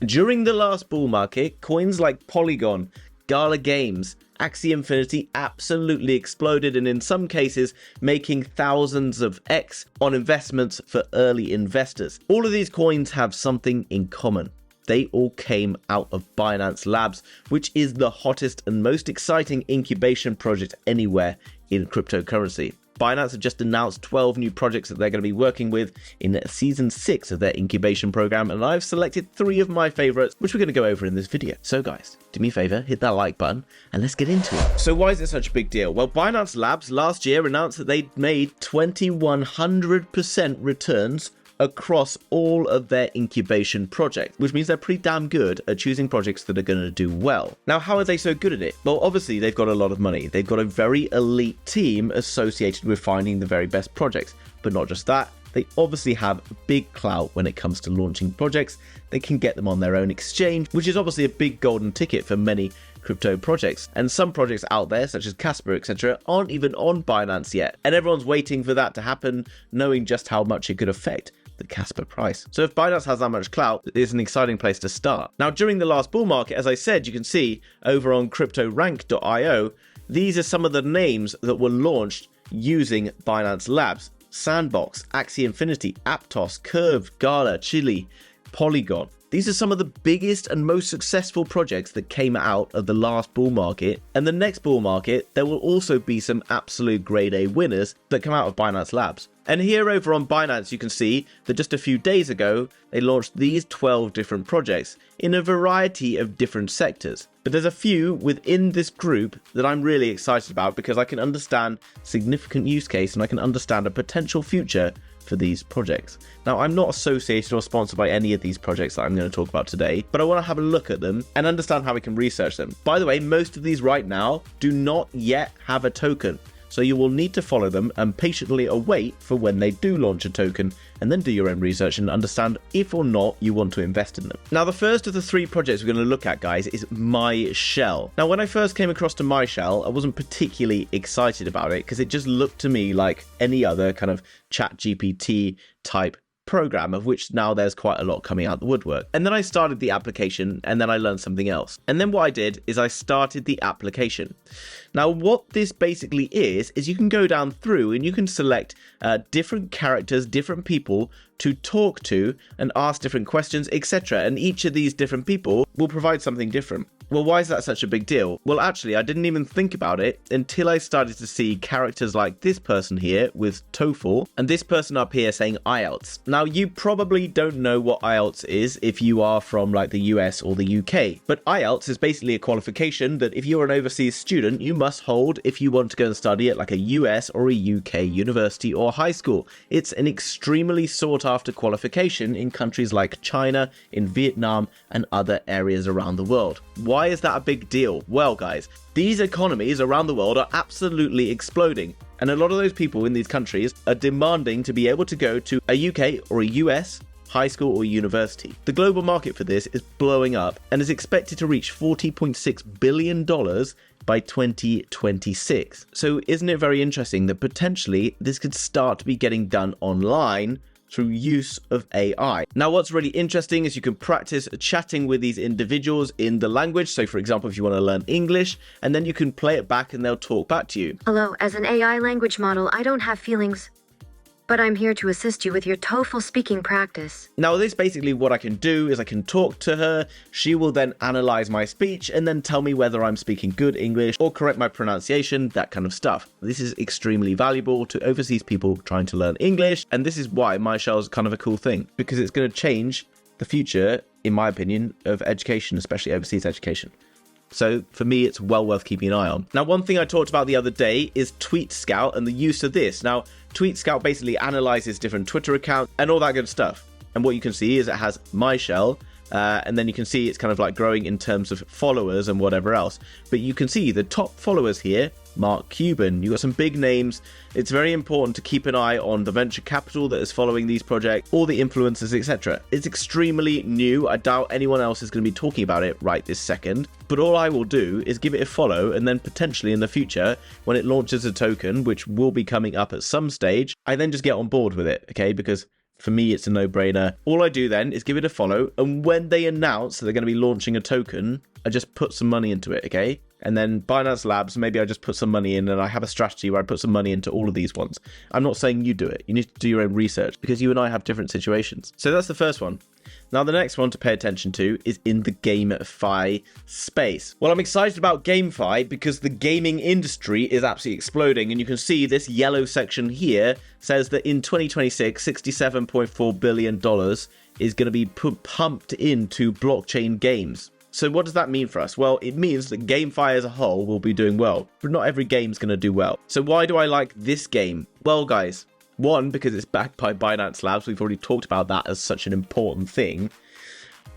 During the last bull market, coins like Polygon, Gala Games, Axie Infinity absolutely exploded, and in some cases making thousands of X on investments for early investors. All of these coins have something in common. They all came out of Binance Labs, which is the hottest and most exciting incubation project anywhere in cryptocurrency. Binance have just announced 12 new projects that they're going to be working with in season 6 of their incubation program, and I've selected 3 of my favorites, which we're going to go over in this video. So guys, do me a favor, hit that like button and let's get into it. So why is it such a big deal? Well, Binance Labs last year announced that they'd made 2100% returns across all of their incubation projects, which means they're pretty damn good at choosing projects that are going to do well. Now, how are they so good at it? Well, obviously they've got a lot of money. They've got a very elite team associated with finding the very best projects, but not just that. They obviously have big clout when it comes to launching projects. They can get them on their own exchange, which is obviously a big golden ticket for many crypto projects. And some projects out there, such as Casper, etc., aren't even on Binance yet. And everyone's waiting for that to happen, knowing just how much it could affect the Casper price. So if Binance has that much clout, it's an exciting place to start. Now, during the last bull market, as I said, you can see over on CryptoRank.io, these are some of the names that were launched using Binance Labs. Sandbox, Axie Infinity, Aptos, Curve, Gala, Chili, Polygon. These are some of the biggest and most successful projects that came out of the last bull market, and the next bull market there will also be some absolute grade A winners that come out of Binance Labs. And here over on Binance you can see that just a few days ago they launched these 12 different projects in a variety of different sectors. But there's a few within this group that I'm really excited about because I can understand significant use case and I can understand a potential future for these projects. Now, I'm not associated or sponsored by any of these projects that I'm going to talk about today, but I want to have a look at them and understand how we can research them. By the way, most of these right now do not yet have a token. So you will need to follow them and patiently await for when they do launch a token, and then do your own research and understand if or not you want to invest in them. Now, the first of the 3 projects we're going to look at, guys, is MyShell. Now, when I first came across to MyShell, I wasn't particularly excited about it because it just looked to me like any other kind of ChatGPT type program, of which now there's quite a lot coming out the woodwork. And then I started the application and then I learned something else. And then what I did is I started the application. Now, what this basically is you can go down through and you can select different characters, different people to talk to and ask different questions, etc. And each of these different people will provide something different. Well, why is that such a big deal? Well, actually, I didn't even think about it until I started to see characters like this person here with TOEFL and this person up here saying IELTS. Now, you probably don't know what IELTS is if you are from like the US or the UK, but IELTS is basically a qualification that if you're an overseas student, you must hold if you want to go and study at like a US or a UK university or high school. It's an extremely sought after qualification in countries like China, in Vietnam, and other areas around the world. Why is that a big deal? Well, guys, these economies around the world are absolutely exploding. And a lot of those people in these countries are demanding to be able to go to a UK or a US high school or university. The global market for this is blowing up and is expected to reach $40.6 billion by 2026. So isn't it very interesting that potentially this could start to be getting done online through use of AI. Now, what's really interesting is you can practice chatting with these individuals in the language. So for example, if you want to learn English, and then you can play it back and they'll talk back to you. Hello, as an AI language model, I don't have feelings, but I'm here to assist you with your TOEFL speaking practice. Now, this basically what I can do is I can talk to her. She will then analyze my speech and then tell me whether I'm speaking good English or correct my pronunciation, that kind of stuff. This is extremely valuable to overseas people trying to learn English. And this is why MyShell is kind of a cool thing, because it's going to change the future, in my opinion, of education, especially overseas education. So for me, it's well worth keeping an eye on. Now, one thing I talked about the other day is Tweet Scout and the use of this. Now, Tweet Scout basically analyzes different Twitter accounts and all that good stuff. And what you can see is it has MyShell, and then you can see it's kind of like growing in terms of followers and whatever else. But you can see the top followers here, Mark Cuban. You've got some big names. It's very important to keep an eye on the venture capital that is following these projects, all the influencers, etc. It's extremely new. I doubt anyone else is going to be talking about it right this second. But all I will do is give it a follow, and then potentially in the future, when it launches a token, which will be coming up at some stage, I then just get on board with it, okay? Because For me, it's a no-brainer. All I do then is give it a follow, and when they announce that they're going to be launching a token, I just put some money into it, okay? And then Binance Labs, maybe I just put some money in, and I have a strategy where I put some money into all of these ones. I'm not saying you do it. You need to do your own research because you and I have different situations. So that's the first one. Now, the next one to pay attention to is in the GameFi space. Well, I'm excited about GameFi because the gaming industry is absolutely exploding. And you can see this yellow section here says that in 2026, $67.4 billion is going to be pumped into blockchain games. So what does that mean for us? Well, it means that GameFi as a whole will be doing well, but not every game's going to do well. So why do I like this game? Well, guys, one, because it's backed by Binance Labs. We've already talked about that as such an important thing.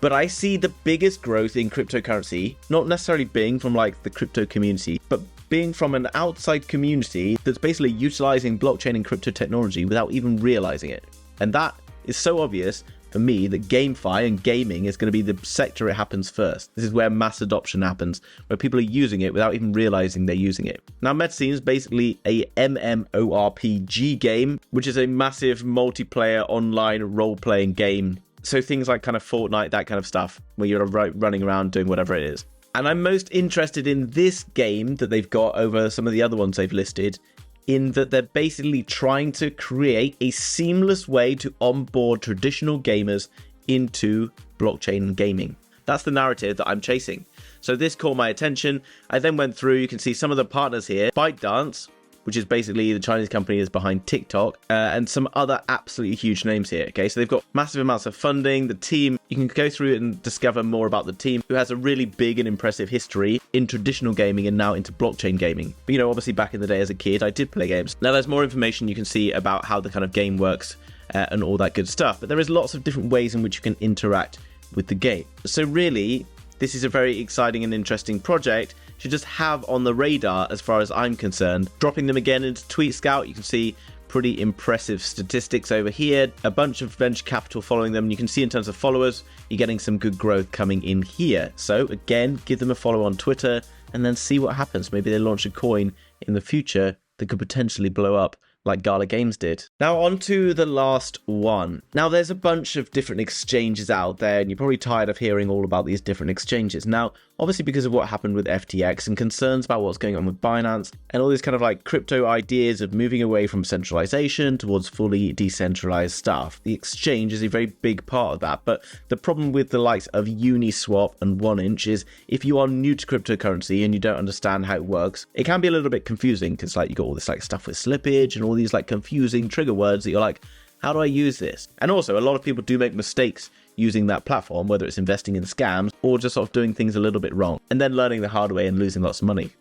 But I see the biggest growth in cryptocurrency, not necessarily being from like the crypto community, but being from an outside community that's basically utilizing blockchain and crypto technology without even realizing it. And that is so obvious for me that GameFi and gaming is going to be the sector it happens first. This is where mass adoption happens, where people are using it without even realizing they're using it. Now, MEXC is basically a MMORPG game, which is a massive multiplayer online role-playing game. So things like kind of Fortnite, that kind of stuff, where you're running around doing whatever it is. And I'm most interested in this game that they've got over some of the other ones they've listed, in that they're basically trying to create a seamless way to onboard traditional gamers into blockchain gaming. That's the narrative that I'm chasing. So this caught my attention. I then went through, you can see some of the partners here. ByteDance, which is basically the Chinese company is behind TikTok, and some other absolutely huge names here, okay? So they've got massive amounts of funding. The team, you can go through it and discover more about the team, who has a really big and impressive history in traditional gaming and now into blockchain gaming. But, you know, obviously back in the day as a kid, I did play games. Now there's more information you can see about how the kind of game works and all that good stuff, but there is lots of different ways in which you can interact with the game. So really, this is a very exciting and interesting project to just have on the radar as far as I'm concerned. Dropping them again into Tweet Scout, you can see pretty impressive statistics over here. A bunch of venture capital following them. You can see in terms of followers, you're getting some good growth coming in here. So again, give them a follow on Twitter and then see what happens. Maybe they launch a coin in the future that could potentially blow up like Gala Games did. Now on to the last one. Now there's a bunch of different exchanges out there and you're probably tired of hearing all about these different exchanges. Now, obviously because of what happened with FTX and concerns about what's going on with Binance and all these kind of like crypto ideas of moving away from centralization towards fully decentralized stuff, the exchange is a very big part of that. But the problem with the likes of Uniswap and 1inch is if you are new to cryptocurrency and you don't understand how it works, it can be a little bit confusing because like you got all this like stuff with slippage and all these like confusing trigger words that you're like, how do I use this? And also a lot of people do make mistakes using that platform, whether it's investing in scams or just sort of doing things a little bit wrong and then learning the hard way and losing lots of money.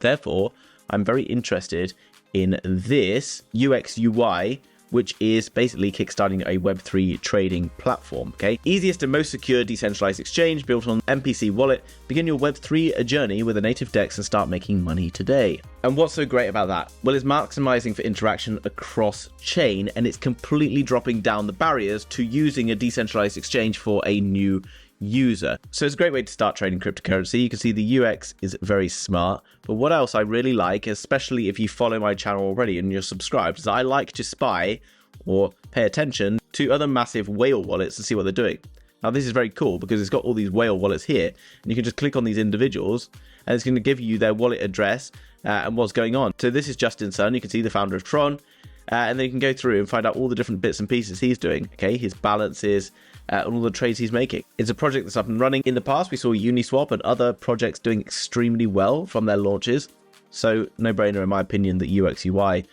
Therefore, I'm very interested in this UX UI, which is basically kickstarting a Web3 trading platform, okay? Easiest and most secure decentralized exchange built on MPC wallet. Begin your Web3 journey with a native DEX and start making money today. And what's so great about that? Well, it's maximizing for interaction across chain and it's completely dropping down the barriers to using a decentralized exchange for a new user. So it's a great way to start trading cryptocurrency. You can see the UX is very smart. But what else I really like, especially if you follow my channel already and you're subscribed, is I like to spy or pay attention to other massive whale wallets to see what they're doing. Now this is very cool because it's got all these whale wallets here and you can just click on these individuals and it's going to give you their wallet address and what's going on. So this is Justin Sun, you can see the founder of Tron, and then you can go through and find out all the different bits and pieces he's doing, okay, his balances, and all the trades he's making. It's a project that's up and running. In the past, we saw Uniswap and other projects doing extremely well from their launches. So no brainer in my opinion that UX UI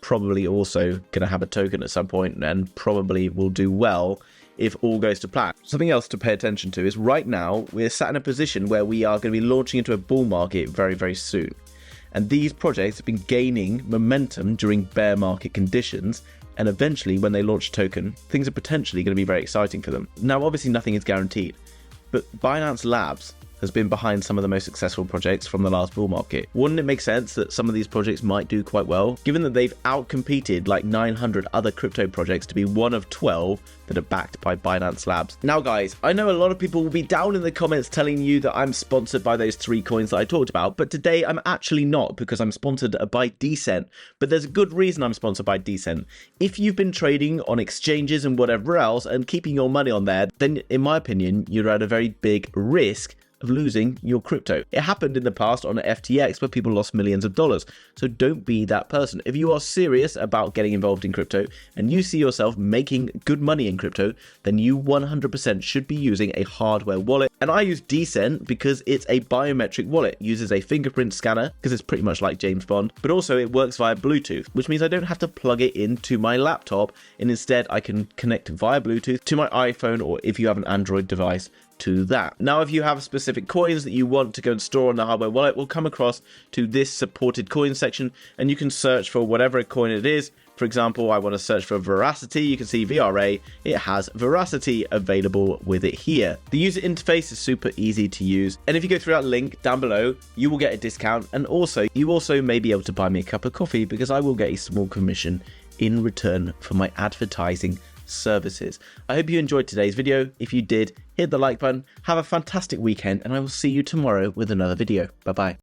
probably also going to have a token at some point and probably will do well if all goes to plan. Something else to pay attention to is right now we're sat in a position where we are going to be launching into a bull market very, very soon. And these projects have been gaining momentum during bear market conditions. And eventually, when they launch a token, things are potentially going to be very exciting for them. Now, obviously, nothing is guaranteed. But Binance Labs has been behind some of the most successful projects from the last bull market. Wouldn't it make sense that some of these projects might do quite well, given that they've outcompeted like 900 other crypto projects to be one of 12 that are backed by Binance Labs? Now guys, I know a lot of people will be down in the comments telling you that I'm sponsored by those 3 coins that I talked about, but today I'm actually not, because I'm sponsored by Decent. But there's a good reason I'm sponsored by Decent. If you've been trading on exchanges and whatever else and keeping your money on there, then in my opinion, you're at a very big risk of losing your crypto. It happened in the past on FTX where people lost millions of dollars. So don't be that person. If you are serious about getting involved in crypto and you see yourself making good money in crypto, then you 100% should be using a hardware wallet. And I use Decent because it's a biometric wallet. It uses a fingerprint scanner because it's pretty much like James Bond, but also it works via Bluetooth, which means I don't have to plug it into my laptop, and instead I can connect via Bluetooth to my iPhone, or if you have an Android device, to that. Now, if you have specific coins that you want to go and store on the hardware wallet, we'll come across to this supported coins section, and you can search for whatever coin it is. For example, I want to search for Veracity. You can see VRA, it has Veracity available with it here. The user interface is super easy to use, and if you go through that link down below, you will get a discount, and you also may be able to buy me a cup of coffee because I will get a small commission in return for my advertising services. I hope you enjoyed today's video. If you did, hit the like button. Have a fantastic weekend, and I will see you tomorrow with another video. Bye bye.